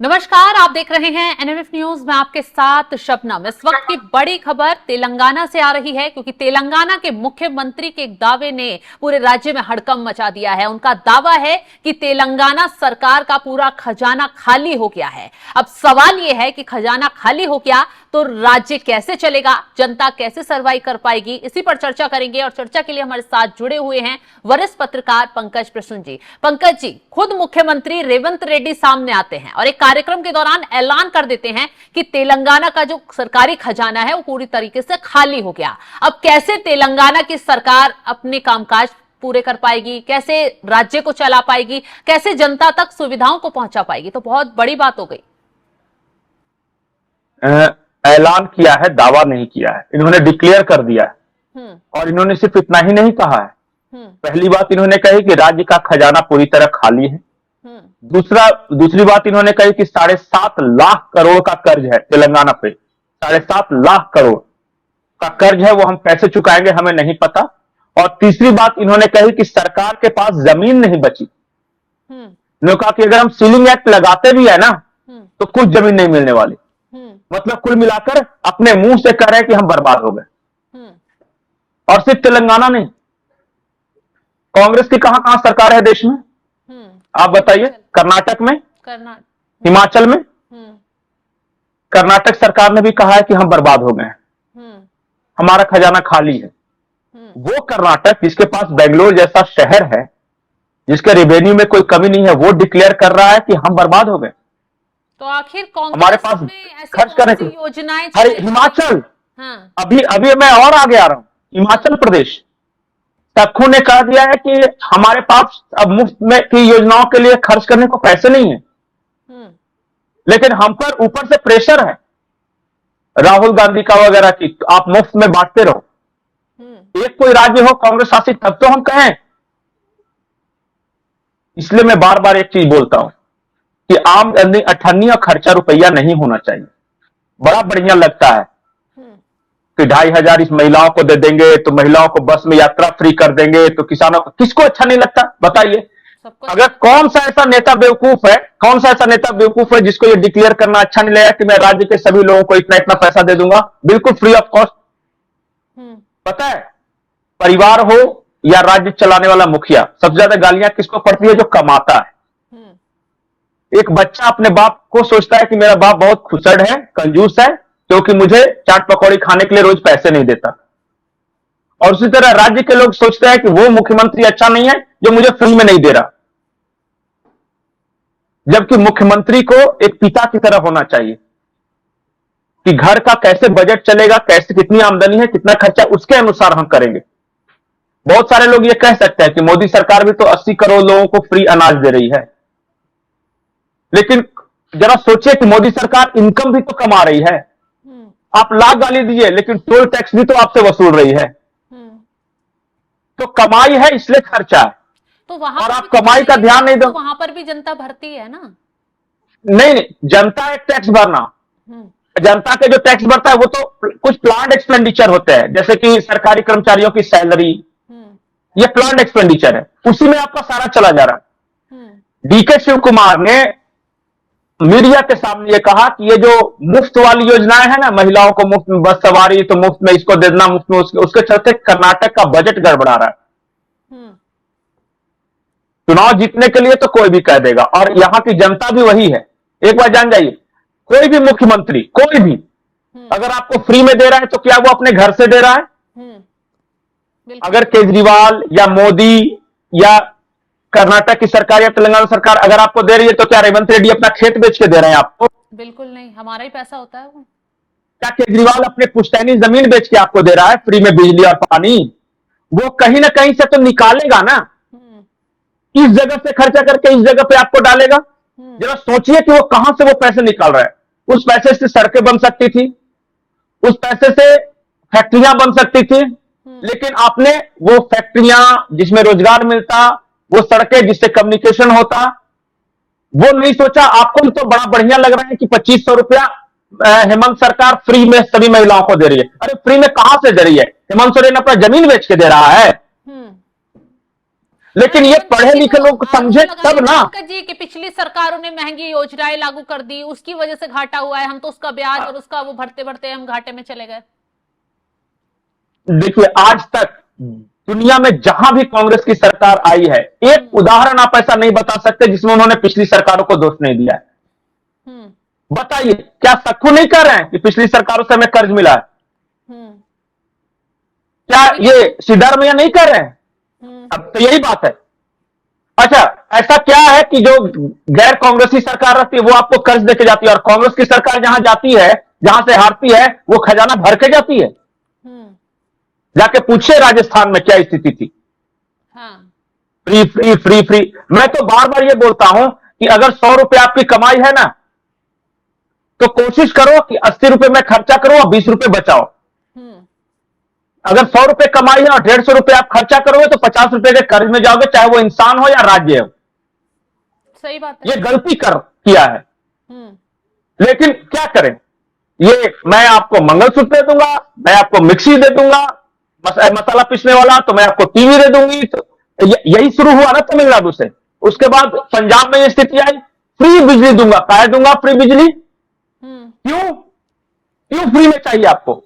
नमस्कार, आप देख रहे हैं एनएमएफ न्यूज में आपके साथ शबनम। इस वक्त की बड़ी खबर तेलंगाना से आ रही है, क्योंकि तेलंगाना के मुख्यमंत्री के एक दावे ने पूरे राज्य में हड़कंप मचा दिया है। उनका दावा है कि तेलंगाना सरकार का पूरा खजाना खाली हो गया है। अब सवाल यह है कि खजाना खाली हो गया तो राज्य कैसे चलेगा, जनता कैसे सर्वाइव कर पाएगी, इसी पर चर्चा करेंगे। और चर्चा के लिए हमारे साथ जुड़े हुए हैं वरिष्ठ पत्रकार पंकज प्रसून जी। पंकज जी, खुद मुख्यमंत्री रेवंत रेड्डी सामने आते हैं और एक कार्यक्रम के दौरान ऐलान कर देते हैं कि तेलंगाना का जो सरकारी खजाना है वो पूरी तरीके से खाली हो गया। अब कैसे तेलंगाना की सरकार अपने कामकाज पूरे कर पाएगी, कैसे राज्य को चला पाएगी, कैसे जनता तक सुविधाओं को पहुंचा पाएगी, तो बहुत बड़ी बात हो गई। ऐलान किया है, दावा नहीं किया है। इन्होंने डिक्लेयर कर दिया है। और इन्होंने सिर्फ इतना ही नहीं कहा है। पहली बात इन्होंने कही कि राज्य का खजाना पूरी तरह खाली है। दूसरी बात इन्होंने कही कि 7.5 लाख करोड़ का कर्ज है तेलंगाना पे। 7.5 लाख करोड़ का कर्ज है, वो हम कैसे चुकाएंगे हमें नहीं पता। और तीसरी बात इन्होंने कही कि सरकार के पास जमीन नहीं बची। इन्होंने कहा कि अगर हम सीलिंग एक्ट लगाते भी है ना तो कुछ जमीन नहीं मिलने वाली। मतलब कुल मिलाकर अपने मुंह से कह रहे हैं कि हम बर्बाद हो गए। और सिर्फ तेलंगाना नहीं, कांग्रेस की कहां कहां सरकार है देश में, आप बताइए। कर्नाटक में, हिमाचल में। कर्नाटक सरकार ने भी कहा है कि हम बर्बाद हो गए हैं, हमारा खजाना खाली है। वो कर्नाटक जिसके पास बेंगलोर जैसा शहर है, जिसके रेवेन्यू में कोई कमी नहीं है, वो डिक्लेयर कर रहा है कि हम बर्बाद हो गए। तो आखिर हमारे पास खर्च करने की योजनाएं हिमाचल। अभी मैं और आगे आ रहा हूं, हिमाचल प्रदेश तख्खू ने कह दिया है कि हमारे पास अब मुफ्त में की योजनाओं के लिए खर्च करने को पैसे नहीं है। लेकिन हम पर ऊपर से प्रेशर है राहुल गांधी का वगैरह की, आप मुफ्त में बांटते रहो। एक कोई राज्य हो कांग्रेस शासित तब तो हम कहें। इसलिए मैं बार बार एक चीज बोलता हूं कि आम आदमी अठन्नी और खर्चा रुपया नहीं होना चाहिए। बड़ा बढ़िया लगता है कि 2,500 इस महिलाओं को दे देंगे तो महिलाओं को बस में यात्रा फ्री कर देंगे, तो किसानों को, किसको अच्छा नहीं लगता बताइए। अगर कौन सा ऐसा नेता बेवकूफ है जिसको ये डिक्लेयर करना अच्छा नहीं लगेगा कि मैं राज्य के सभी लोगों को इतना इतना पैसा दे दूंगा बिल्कुल फ्री ऑफ कॉस्ट। पता है, परिवार हो या राज्य चलाने वाला मुखिया, सबसे ज्यादा गालियां किसको पड़ती है? जो कमाता है। एक बच्चा अपने बाप को सोचता है कि मेरा बाप बहुत खुसड़ है, कंजूस है, क्योंकि मुझे चाट पकौड़ी खाने के लिए रोज पैसे नहीं देता। और उसी तरह राज्य के लोग सोचते हैं कि वो मुख्यमंत्री अच्छा नहीं है जो मुझे फ्री में नहीं दे रहा। जबकि मुख्यमंत्री को एक पिता की तरह होना चाहिए कि घर का कैसे बजट चलेगा, कैसे कितनी आमदनी है, कितना खर्चा, उसके अनुसार हम करेंगे। बहुत सारे लोग ये कह सकते हैं कि मोदी सरकार भी तो 80 करोड़ लोगों को फ्री अनाज दे रही है। लेकिन जरा सोचिए कि मोदी सरकार इनकम भी तो कमा रही है। आप लाख गाली दीजिए लेकिन टोल टैक्स भी तो आपसे वसूल रही है। तो कमाई है इसलिए खर्चा है। तो वहां और आप कमाई का ध्यान नहीं दो, तो वहां पर भी जनता भरती है ना। नहीं, जनता एक टैक्स भरना, जनता के जो टैक्स भरता है वो तो कुछ प्लान्ड एक्सपेंडिचर होते हैं, जैसे कि सरकारी कर्मचारियों की सैलरी, ये प्लान्ड एक्सपेंडिचर है, उसी में आपका सारा चला जा रहा है। डीके शिव कुमार ने मीडिया के सामने ये कहा कि ये जो मुफ्त वाली योजनाएं हैं ना, महिलाओं को मुफ्त में बस सवारी, तो मुफ्त में इसको देना, मुफ्त में उसके चलते कर्नाटक का बजट गड़बड़ा रहा है। चुनाव जीतने के लिए तो कोई भी कह देगा, और यहां की जनता भी वही है। एक बार जान जाइए, कोई भी मुख्यमंत्री, कोई भी अगर आपको फ्री में दे रहा है तो क्या वो अपने घर से दे रहा है? अगर केजरीवाल या मोदी या कर्नाटक की सरकार या तेलंगाना सरकार अगर आपको दे रही है तो क्या रेवंत रेड्डी अपना खेत बेच के दे रहे हैं आपको? बिल्कुल नहीं, हमारा ही पैसा होता है वो। क्या केजरीवाल अपने पुश्तैनी जमीन बेच के आपको दे रहा है फ्री में बिजली और पानी? वो कहीं ना कहीं से तो निकालेगा ना, इस जगह से खर्चा करके इस जगह पे आपको डालेगा। जरा सोचिए कि वो कहां से वो पैसे निकाल रहा है। उस पैसे से सड़कें बन सकती थी, उस पैसे से फैक्ट्रियां बन सकती थी, लेकिन आपने वो फैक्ट्रियां जिसमें रोजगार मिलता, वो सड़कें जिससे कम्युनिकेशन होता, वो नहीं सोचा। आपको तो बड़ा बढ़िया लग रहा है कि 2500 रुपया हेमंत सरकार फ्री में सभी महिलाओं को दे रही है। अरे फ्री में कहां से दे रही है? हेमंत सोरेन अपना जमीन बेच के दे रहा है। लेकिन ये पढ़े लिखे लोग समझे तब ना। पंकज जी कि पिछली सरकारों ने महंगी योजनाएं लागू कर दी, उसकी वजह से घाटा हुआ है, हम तो उसका ब्याज और उसका वो भरते भरते हम घाटे में चले गए। देखिए आज तक दुनिया में जहां भी कांग्रेस की सरकार आई है, एक उदाहरण आप ऐसा नहीं बता सकते जिसमें उन्होंने पिछली सरकारों को दोष नहीं दिया है। बताइए, क्या सक्कू नहीं कर रहे हैं कि पिछली सरकारों से हमें कर्ज मिला है? क्या ये सिद्धारमैया नहीं कर रहे हैं? अब तो यही बात है। अच्छा, ऐसा क्या है कि जो गैर कांग्रेसी सरकार रहती है वो आपको कर्ज देके जाती है, और कांग्रेस की सरकार जहां जाती है, जहां से हारती है, वो खजाना भर के जाती है? जाके पूछिए राजस्थान में क्या स्थिति थी। Free free free free. मैं तो बार बार ये बोलता हूं कि अगर 100 रुपए आपकी कमाई है ना, तो कोशिश करो कि 80 रुपए में खर्चा करो और 20 रुपए बचाओ। अगर 100 रुपए कमाई है और 150 रुपए आप खर्चा करोगे तो 50 रुपए के कर्ज में जाओगे, चाहे वो इंसान हो या राज्य हो। सही बात है। ये गलती किया है। लेकिन क्या करें, ये मैं आपको मंगलसूत्र दे दूंगा, मैं आपको मिक्सी दे दूंगा, मसाला पीसने वाला, तो मैं आपको टीवी दे दूंगी। तो यही शुरू हुआ ना तमिलनाडु से। उसके बाद पंजाब में ये स्थिति आई, फ्री बिजली दूंगा। काहे दूंगा फ्री बिजली? क्यों क्यों फ्री में चाहिए आपको?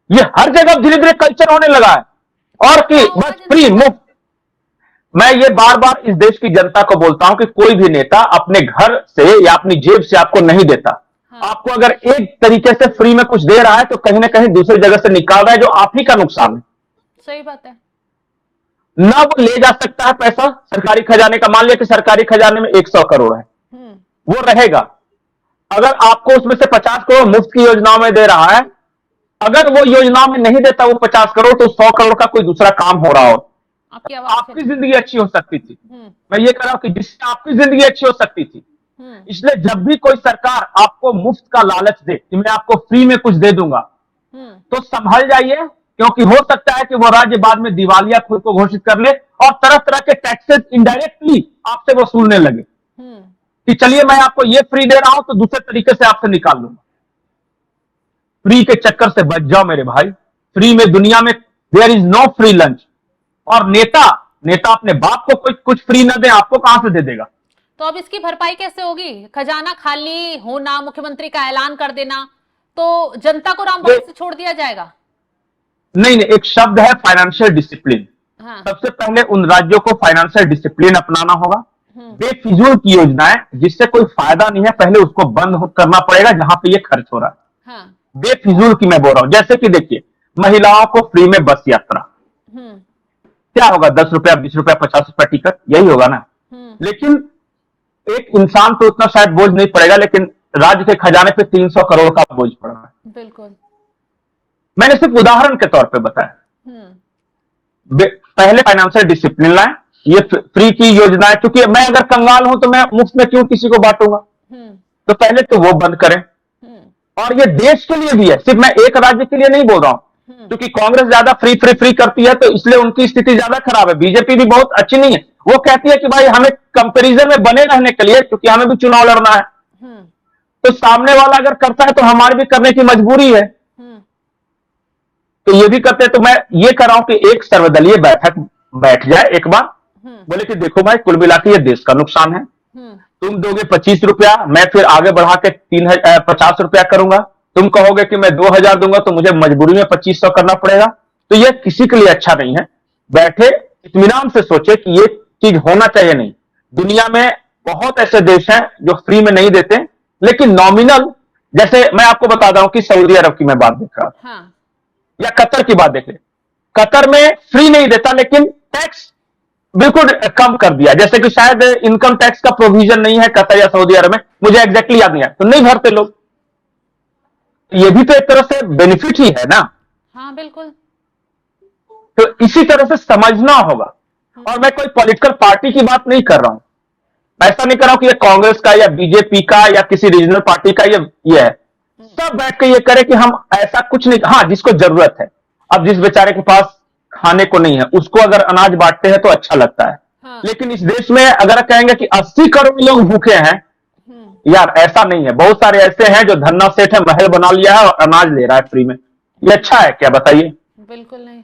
ये हर जगह धीरे धीरे कल्चर होने लगा है, और कि बस फ्री मुफ्त। मैं ये बार बार इस देश की जनता को बोलता हूं कि कोई भी नेता अपने घर से या अपनी जेब से आपको नहीं देता। आपको अगर एक तरीके से फ्री में कुछ दे रहा है तो कहीं ना कहीं दूसरी जगह से निकाल रहा है, जो आप ही का नुकसान है। सही बात है। ना वो ले जा सकता है पैसा सरकारी खजाने का। मान लिया कि सरकारी खजाने में 100 करोड़ है, वो रहेगा। अगर आपको उसमें से 50 करोड़ मुफ्त की योजनाओं में दे रहा है, अगर वो योजनाओं में नहीं देता वो 50 करोड़, तो 100 करोड़ का कोई दूसरा काम हो रहा हो, आपकी जिंदगी अच्छी हो सकती थी। मैं ये कह रहा हूं कि जिससे आपकी जिंदगी अच्छी हो सकती थी। इसलिए जब भी कोई सरकार आपको मुफ्त का लालच दे कि मैं आपको फ्री में कुछ दे दूंगा, तो संभल जाइए, क्योंकि हो सकता है कि वो राज्य बाद में दिवालिया खुद को घोषित कर ले और तरह तरह के टैक्सेस इनडायरेक्टली आपसे वसूलने लगे कि चलिए मैं आपको ये फ्री दे रहा हूं तो दूसरे तरीके से आपसे निकाल लूंगा। फ्री के चक्कर से बच जाओ मेरे भाई। फ्री में दुनिया में there is no free lunch. और नेता अपने बाप को कुछ फ्री ना दे, आपको कहां से दे देगा? तो अब इसकी भरपाई कैसे होगी? खजाना खाली होना, मुख्यमंत्री का ऐलान कर देना, तो जनता को रामबाण से छोड़ दिया जाएगा? नहीं, एक शब्द है फाइनेंशियल डिसिप्लिन। सबसे पहले उन राज्यों को फाइनेंशियल डिसिप्लिन अपनाना होगा। बेफिजूल की योजनाएं जिससे कोई फायदा नहीं है, पहले उसको बंद करना पड़ेगा जहां पे ये खर्च हो रहा है। बेफिजूल की मैं बोल रहा हूं। जैसे कि देखिए, महिलाओं को फ्री में बस यात्रा, क्या होगा? 10 रुपया, 20 रुपया, 50 रुपया टिकट, यही होगा ना। लेकिन एक इंसान पे उतना शायद बोझ नहीं पड़ेगा, लेकिन राज्य के खजाने पे 300 करोड़ का बोझ पड़ रहा है। बिल्कुल। मैंने सिर्फ उदाहरण के तौर पे बताया। पहले फाइनेंशियल डिसिप्लिन लाए। ये फ्री की योजना है, क्योंकि मैं अगर कंगाल हूं तो मैं मुफ्त में क्यों किसी को बांटूंगा? तो पहले तो वो बंद करें। और ये देश के लिए भी है, सिर्फ मैं एक राज्य के लिए नहीं बोल रहा हूं। क्योंकि कांग्रेस ज्यादा फ्री फ्री फ्री करती है तो इसलिए उनकी स्थिति ज्यादा खराब है। बीजेपी भी बहुत अच्छी नहीं है। वो कहती है कि भाई हमें कंपैरिजन में बने रहने के लिए, क्योंकि हमें भी चुनाव लड़ना है, तो सामने वाला अगर करता है तो हमारी भी करने की मजबूरी है, तो ये भी करते हैं। तो मैं ये कर रहा हूं कि एक सर्वदलीय बैठक बैठ जाए एक बार, बोले कि देखो भाई, कुल मिला के ये देश का नुकसान है। तुम दोगे 25 रुपया, मैं फिर आगे बढ़ा के 50 रुपया करूंगा। तुम कहोगे कि मैं 2000 दूंगा, तो मुझे मजबूरी में 2500 करना पड़ेगा। तो ये किसी के लिए अच्छा नहीं है। बैठे इत्मीनान से सोचे कि ये चीज होना चाहिए नहीं। दुनिया में बहुत ऐसे देश हैं जो फ्री में नहीं देते, लेकिन नॉमिनल, जैसे मैं आपको बता रहा हूं कि सऊदी अरब की मैं बात देख रहा था, या कतर की बात देख ले। कतर में फ्री नहीं देता, लेकिन टैक्स बिल्कुल कम कर दिया। जैसे कि शायद इनकम टैक्स का प्रोविजन नहीं है कतर या सऊदी अरब में, मुझे एग्जैक्टली याद नहीं है, तो नहीं भरते लोग। ये भी तो एक तरह से बेनिफिट ही है ना। हाँ बिल्कुल। तो इसी तरह से समझना होगा। और मैं कोई पॉलिटिकल पार्टी की बात नहीं कर रहा हूं। ऐसा नहीं कर रहा हूं कि ये कांग्रेस का या बीजेपी का या किसी रीजनल पार्टी का ये है। सब बैठ के ये करे कि हम ऐसा कुछ नहीं। हाँ, जिसको जरूरत है, अब जिस बेचारे के पास खाने को नहीं है, उसको अगर अनाज बांटते हैं तो अच्छा लगता है। लेकिन इस देश में अगर कहेंगे कि 80 करोड़ लोग भूखे हैं, यार ऐसा नहीं है। बहुत सारे ऐसे हैं जो धन्ना सेठ है, महल बना लिया है और अनाज ले रहा है फ्री में। ये अच्छा है क्या? बताइए। बिल्कुल नहीं।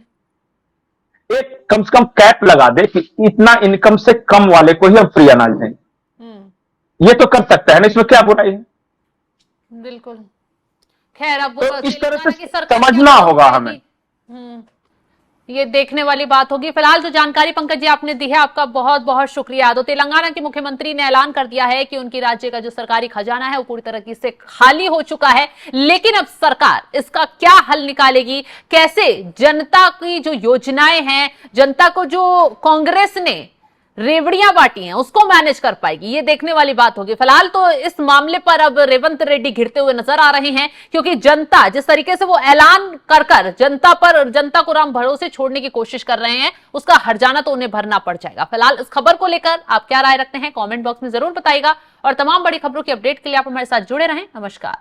एक कम से कम कैप लगा दे कि इतना इनकम से कम वाले को ही हम फ्री अनाज दें। ये तो कर सकता है ना, इसमें क्या बुराई है? बिल्कुल। खैर अब तो इस तरह तेलंगाना से की सरकार समझना होगा हमें। ये देखने वाली बात होगी। फिलहाल जो जानकारी पंकज जी आपने दी है, आपका बहुत बहुत शुक्रिया। तो तेलंगाना के मुख्यमंत्री ने ऐलान कर दिया है कि उनकी राज्य का जो सरकारी खजाना है वो पूरी तरीके से खाली हो चुका है, लेकिन अब सरकार इसका क्या हल निकालेगी, कैसे जनता की जो योजनाएं हैं, जनता को जो कांग्रेस ने रेवड़ियां बांटी हैं उसको मैनेज कर पाएगी, ये देखने वाली बात होगी। फिलहाल तो इस मामले पर अब रेवंत रेड्डी घिरते हुए नजर आ रहे हैं, क्योंकि जनता जिस तरीके से वो ऐलान कर जनता को राम भरोसे छोड़ने की कोशिश कर रहे हैं, उसका हर्जाना तो उन्हें भरना पड़ जाएगा। फिलहाल इस खबर को लेकर आप क्या राय रखते हैं कमेंट बॉक्स में जरूर बताइएगा, और तमाम बड़ी खबरों की अपडेट के लिए आप हमारे साथ जुड़े रहें। नमस्कार।